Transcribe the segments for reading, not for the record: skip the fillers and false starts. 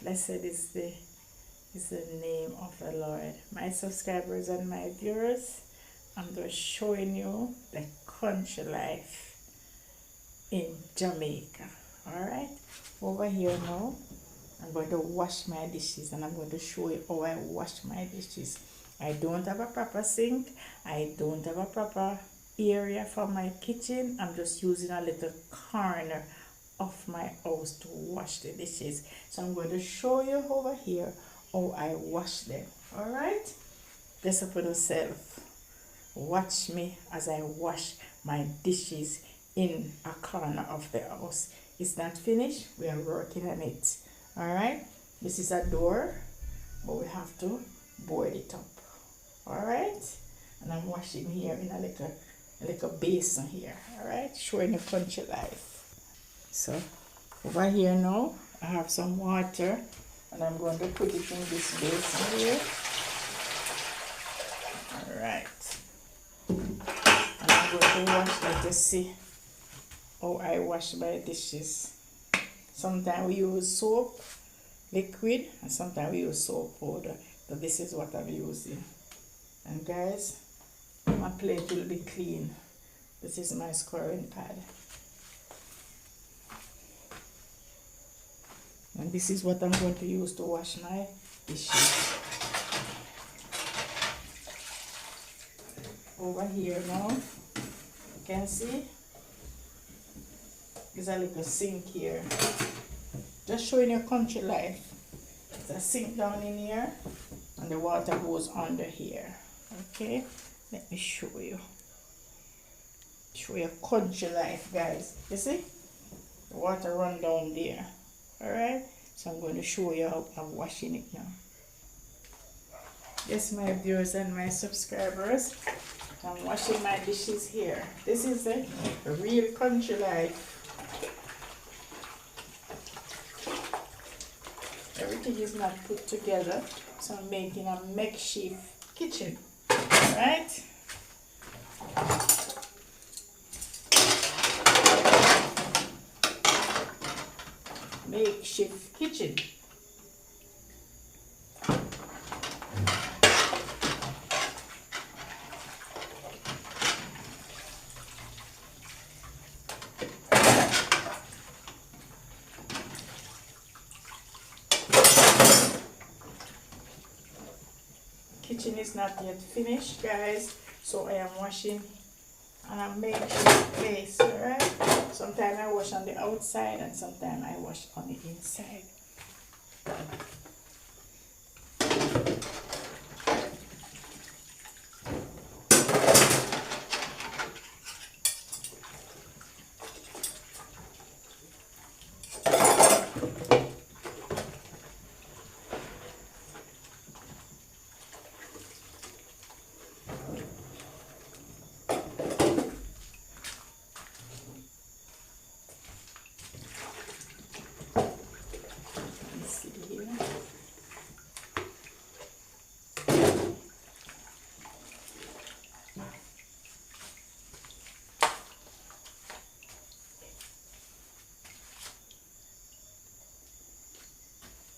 Blessed is the name of the Lord. My subscribers and my viewers, I'm just showing you the country life in Jamaica. Alright, over here now, I'm going to wash my dishes and I'm going to show you how I wash my dishes. I don't have a proper sink. I don't have a proper area for my kitchen. I'm just using a little corner of my house to wash the dishes. So I'm going to show you over here how I wash them. Alright? Just up with yourself. Watch me as I wash my dishes in a corner of the house. It's not finished. We are working on it. Alright? This is a door, but we have to board it up. Alright? And I'm washing here in a little basin here. Alright? Showing the country life. So over here now, I have some water and I'm going to put it in this basin here. Alright. And I'm going to wash, let us see how I wash my dishes. Sometimes we use soap, liquid, and sometimes we use soap powder. So this is what I'm using. And guys, my plate will be clean. This is my scouring pad. And this is what I'm going to use to wash my dishes. Over here now, you can see, there's a little sink here. Just showing you country life. There's a sink down in here, and the water goes under here. Okay, let me show you. Show you country life, guys. You see? The water run down there. Alright, so I'm going to show you how I'm washing it now. Yes, my viewers and my subscribers, I'm washing my dishes here. This is the real country life. Everything is not put together, so I'm making a makeshift kitchen. Alright? Makeshift kitchen. Kitchen is not yet finished, guys, so I am washing and I'm making a place. Alright, sometimes I wash on the outside and sometimes I wash on the inside.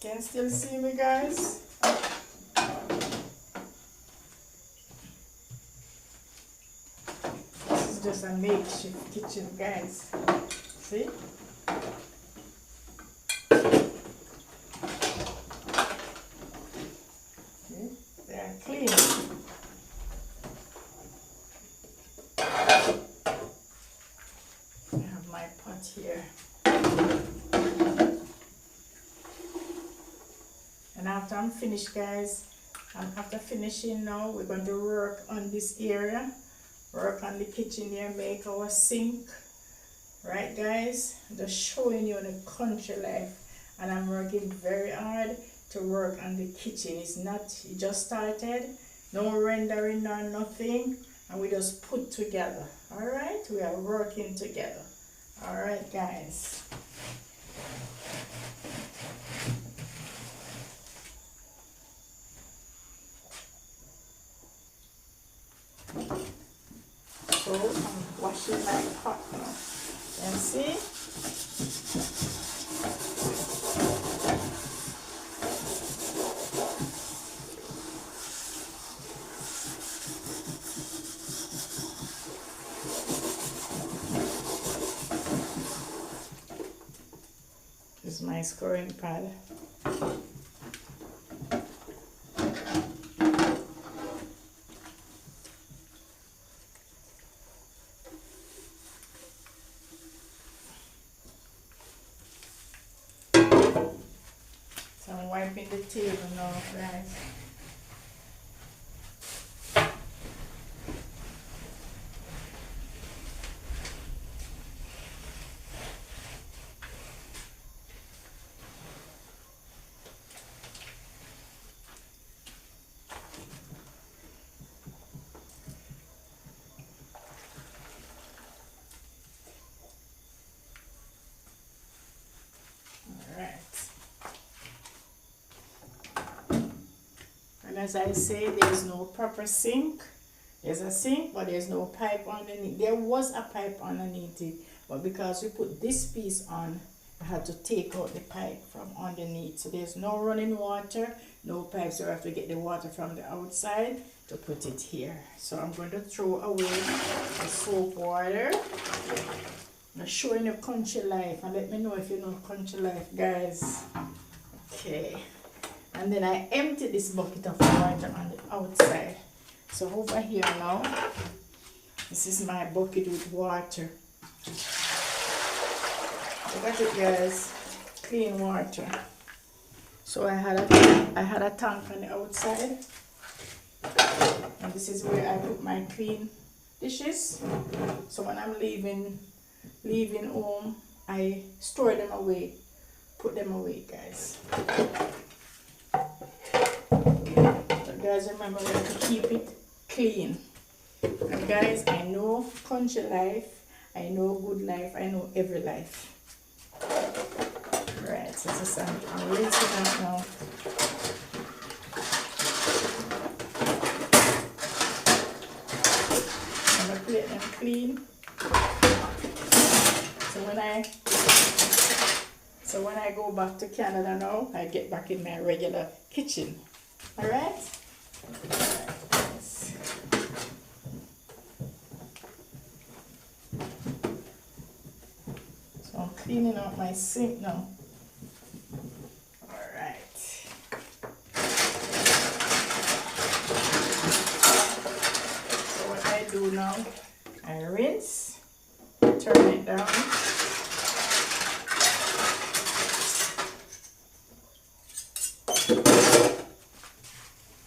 Can still see me, guys? This is just a makeshift kitchen, guys. See? Okay, they are clean. I have my pot here. And after I'm finished, guys, and after finishing now, we're going to work on this area, work on the kitchen here, make our sink. Right, guys, just showing you the country life, and I'm working very hard to work on the kitchen. It's not, it just started, no rendering or nothing, and we just put together. All right, we are working together. All right, guys. So I'm washing my pot now. And see? scouring pad. So I'm wiping the table now, guys. And as I say, there's no proper sink. There's a sink, but there's no pipe underneath. There was a pipe underneath it, but because we put this piece on, I had to take out the pipe from underneath. So there's no running water, no pipes. So I have to get the water from the outside to put it here. So I'm going to throw away the soap water. I'm showing you Country Life, and let me know if you know Country Life, guys. Okay. And then I empty this bucket of water on the outside. So over here now, this is my bucket with water. Look at it, guys, clean water. So I had a tank on the outside, and this is where I put my clean dishes. So when I'm leaving home, I store them away, put them away, guys. Guys, remember, we have to keep it clean. And guys, I know Country Life, I know Good Life, I know every life. Right, so this is I'm rinsing out now. I'm gonna plate them clean. So when I go back to Canada now, I get back in my regular kitchen. Alright? So I'm cleaning out my sink now. Alright. So what I do now, I rinse, turn it down.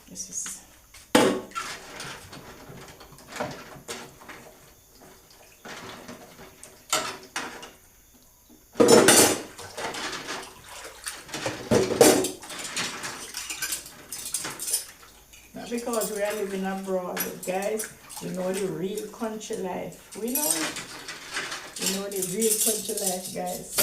This is not because we are living abroad, guys. We know the real country life. We know it. We know the real country life, guys.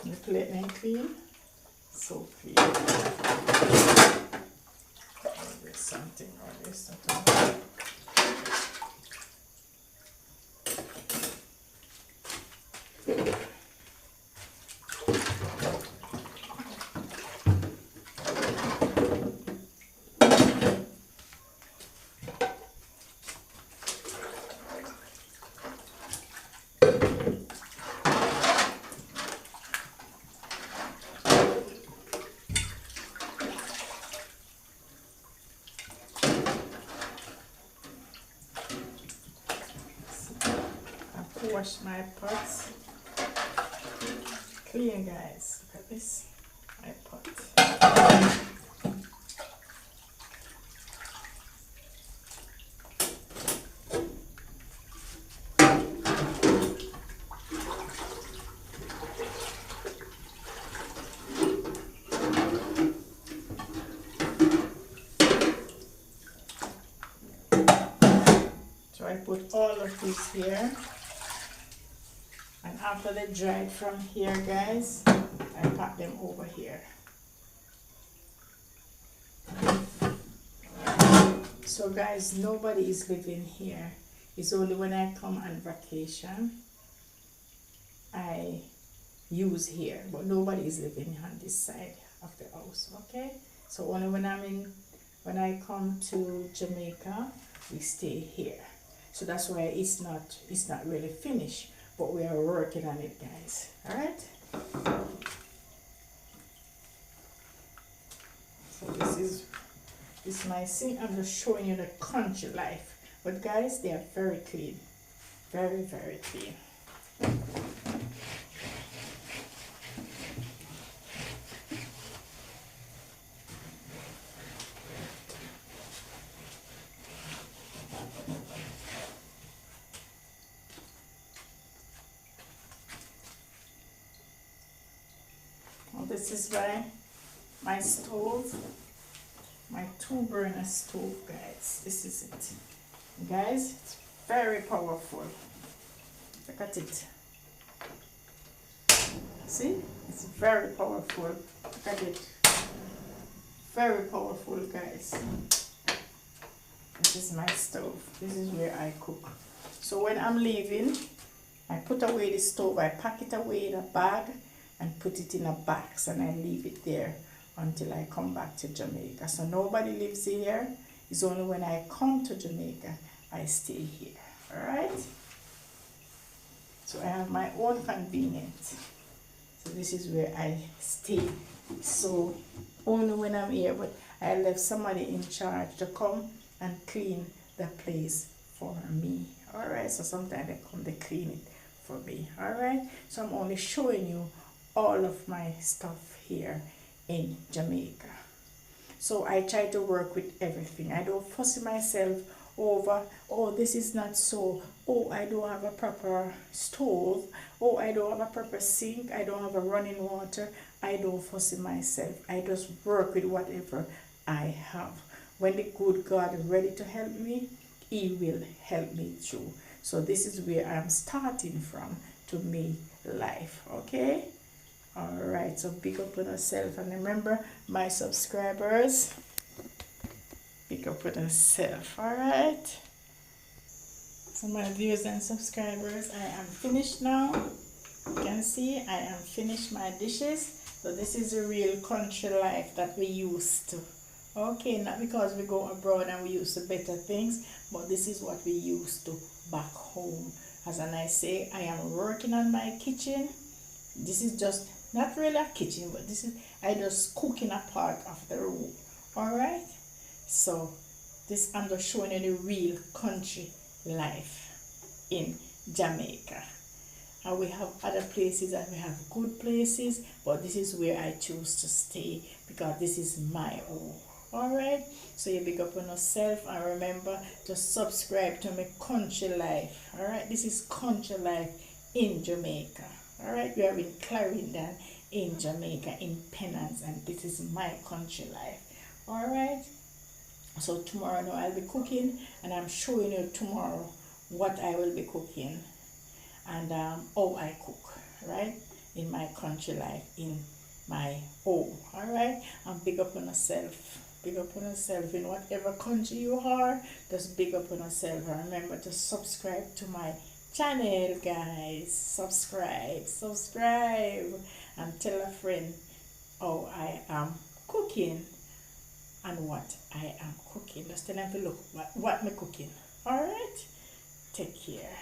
The plate and clean. So clean. There's something on this. Wash my pots clean, guys. Look at this, my pot. So I put all of this here. And after they dried from here, guys, I pack them over here. So guys, nobody is living here. It's only when I come on vacation, I use here. But nobody is living on this side of the house, okay? So only when I come to Jamaica, we stay here. So that's why it's not really finished, but we are working on it, guys. All right. So this is my sink. I'm just showing you the country life, but guys, they are very clean, very, very clean. Well, this is my stove, my 2-burner stove, guys. This is it, guys. It's very powerful. Look at it. See, it's very powerful. Look at it. Very powerful, guys. This is my stove. This is where I cook. So when I'm leaving, I put away the stove. I pack it away in a bag and put it in a box, and I leave it there until I come back to Jamaica. So nobody lives here. It's only when I come to Jamaica I stay here. All right. So I have my own convenience. So this is where I stay. So only when I'm here, but I left somebody in charge to come and clean the place for me. All right. So sometimes they come, they clean it for me. All right. So I'm only showing you all of my stuff here in Jamaica. So I try to work with everything. I don't fuss myself over, oh, this is not so, oh, I don't have a proper stove, oh, I don't have a proper sink, I don't have a running water. I don't fuss myself. I just work with whatever I have. When the good God is ready to help me, He will help me through. So this is where I'm starting from to make life, okay? All right, so big up on yourself, and remember, my subscribers, big up on yourself. All right, so my viewers and subscribers, I am finished now. You can see I am finished my dishes. So this is the real country life that we used to. Okay, not because we go abroad and we used to better things, but this is what we used to back home. As I say, I am working on my kitchen. This is just not really a kitchen, but this is, I just cook in a part of the room. All right, so this, I'm just showing you the real country life in Jamaica. And we have other places and we have good places, but this is where I choose to stay because this is my home. All right, so you big up on yourself, and remember to subscribe to my country life. All right, this is country life in Jamaica. All right, we are in Clarendon in Jamaica, in Penance, and this is my country life. All right, so tomorrow now I'll be cooking, and I'm showing you tomorrow what I will be cooking and how I cook, right, in my country life, in my home. All right, and big up on yourself. Big up on yourself in whatever country you are. Just big up on yourself, and remember to subscribe to my channel, guys. Subscribe, and tell a friend how I am cooking and what I am cooking. Just tell them to look what me cooking. All right, take care.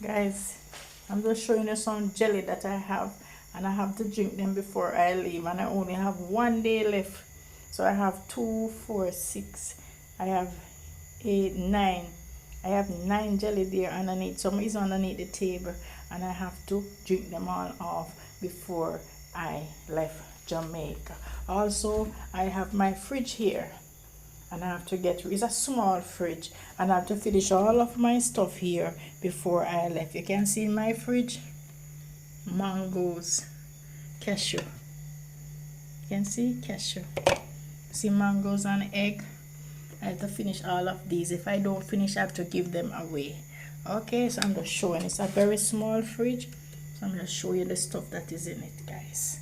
Guys, I'm just showing you some jelly that I have, and I have to drink them before I leave, and I only have 1 day left. So I have 2, 4, 6, I have 8, 9. I have 9 jelly there underneath. Some is underneath the table, and I have to drink them all off before I left Jamaica. Also, I have my fridge here, and I have to get, it's a small fridge, and I have to finish all of my stuff here before I left. You can see in my fridge mangoes, cashew. You can see cashew. See mangoes and egg. I have to finish all of these. If I don't finish, I have to give them away. Okay, so I'm just showing. It's a very small fridge, so I'm just showing you the stuff that is in it, guys.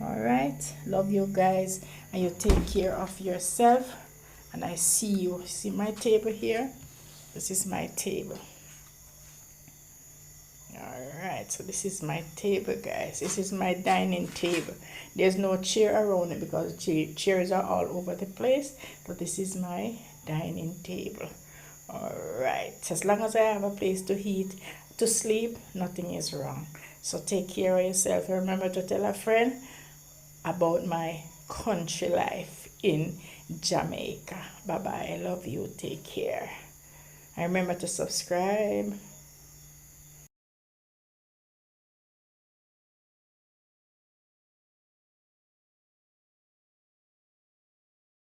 All right, love you guys, and you take care of yourself, and I see you. See my table here? This is my table. Alright, so this is my table, guys. This is my dining table. There's no chair around it because chairs are all over the place. But this is my dining table. Alright, as long as I have a place to eat, to sleep, nothing is wrong. So take care of yourself. Remember to tell a friend about my country life in Jamaica. Bye bye. I love you. Take care. And remember to subscribe.